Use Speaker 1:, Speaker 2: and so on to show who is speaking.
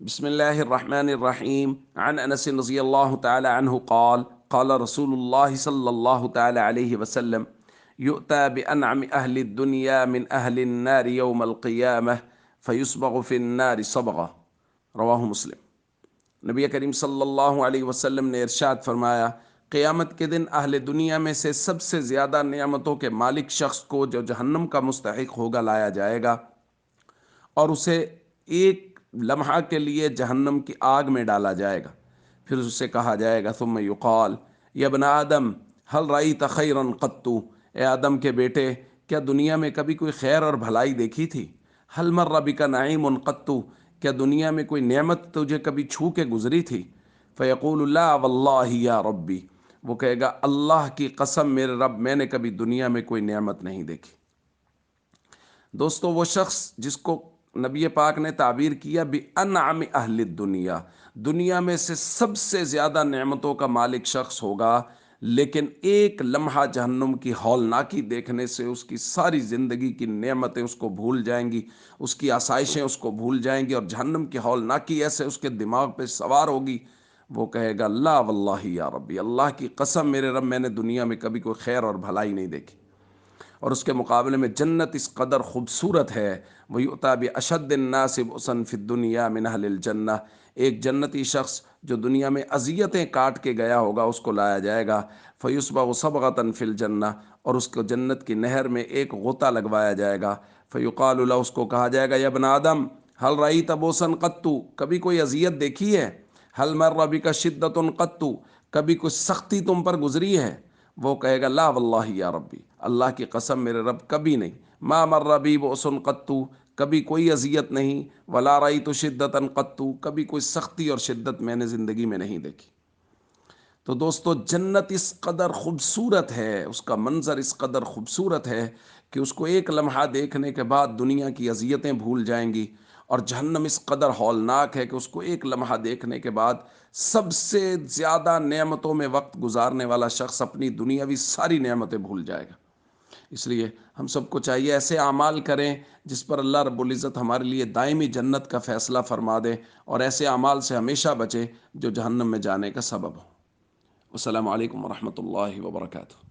Speaker 1: بسم الله الرحمن الرحيم. عن أنس رضي الله تعالى عنه قال قال رسول الله صلى الله تعالى عليه وسلم يؤتى بأنعم أهل الدنيا من أهل النار يوم القيامة فيصبغ في النار صبغة. رواہ مسلم۔ نبی کریم صلی اللہ علیہ وسلم نے ارشاد فرمایا، قیامت کے دن اہل دنیا میں سے سب سے زیادہ نعمتوں کے مالک شخص کو جو جہنم کا مستحق ہوگا لایا جائے گا اور اسے ایک لمحہ کے لیے جہنم کی آگ میں ڈالا جائے گا۔ پھر اس سے کہا جائے گا ثم یقال یا ابن آدم هل رأیت خیرا قط، اے آدم کے بیٹے کیا دنیا میں کبھی کوئی خیر اور بھلائی دیکھی تھی؟ هل مر بک نعیم قط، کیا دنیا میں کوئی نعمت تجھے کبھی چھو کے گزری تھی؟ فیقول لا واللہ یا ربی، وہ کہے گا اللہ کی قسم میرے رب میں نے کبھی دنیا میں کوئی نعمت نہیں دیکھی۔ دوستو، وہ شخص جس کو نبی پاک نے تعبیر کیا بِأَنْعَمِ اہل الدنیا، دنیا میں سے سب سے زیادہ نعمتوں کا مالک شخص ہوگا، لیکن ایک لمحہ جہنم کی ہولناکی دیکھنے سے اس کی ساری زندگی کی نعمتیں اس کو بھول جائیں گی، اس کی آسائشیں اس کو بھول جائیں گی، اور جہنم کی ہولناکی ایسے اس کے دماغ پہ سوار ہوگی، وہ کہے گا لا واللہ یا ربی، اللہ کی قسم میرے رب میں نے دنیا میں کبھی کوئی خیر اور بھلائی نہیں دیکھی۔ اور اس کے مقابلے میں جنت اس قدر خوبصورت ہے، وَيُؤْتَى بِأَشَدِّ النَّاسِ بُؤْسًا فِي الدُّنْيَا مِنْ أَهْلِ الْجَنَّةِ، ایک جنتی شخص جو دنیا میں اذیتیں کاٹ کے گیا ہوگا اس کو لایا جائے گا، فَيُصْبَغُ صَبْغَةً فِي الْجَنَّةِ، اور اس کو جنت کی نہر میں ایک غوطہ لگوایا جائے گا، فَيُقَالُ لَهُ، اس کو کہا جائے گا یا ابن آدم هل رأيت بؤسا قط، کبھی کوئی اذیت دیکھی ہے؟ هل مر بک شدۃ قط، کبھی کوئی سختی تم پر گزری ہے؟ وہ کہے گا لا واللہ یا ربی، اللہ کی قسم میرے رب کبھی نہیں، ما مر بی بؤس قط، کبھی کوئی اذیت نہیں، ولا رأیت شدۃ قط، کبھی کوئی سختی اور شدت میں نے زندگی میں نہیں دیکھی۔ تو دوستو، جنت اس قدر خوبصورت ہے، اس کا منظر اس قدر خوبصورت ہے کہ اس کو ایک لمحہ دیکھنے کے بعد دنیا کی اذیتیں بھول جائیں گی، اور جہنم اس قدر ہولناک ہے کہ اس کو ایک لمحہ دیکھنے کے بعد سب سے زیادہ نعمتوں میں وقت گزارنے والا شخص اپنی دنیاوی ساری نعمتیں بھول جائے گا۔ اس لیے ہم سب کو چاہیے ایسے اعمال کریں جس پر اللہ رب العزت ہمارے لیے دائمی جنت کا فیصلہ فرما دے، اور ایسے اعمال سے ہمیشہ بچیں جو جہنم میں جانے کا سبب ہو۔ السلام علیکم ورحمۃ اللہ وبرکاتہ۔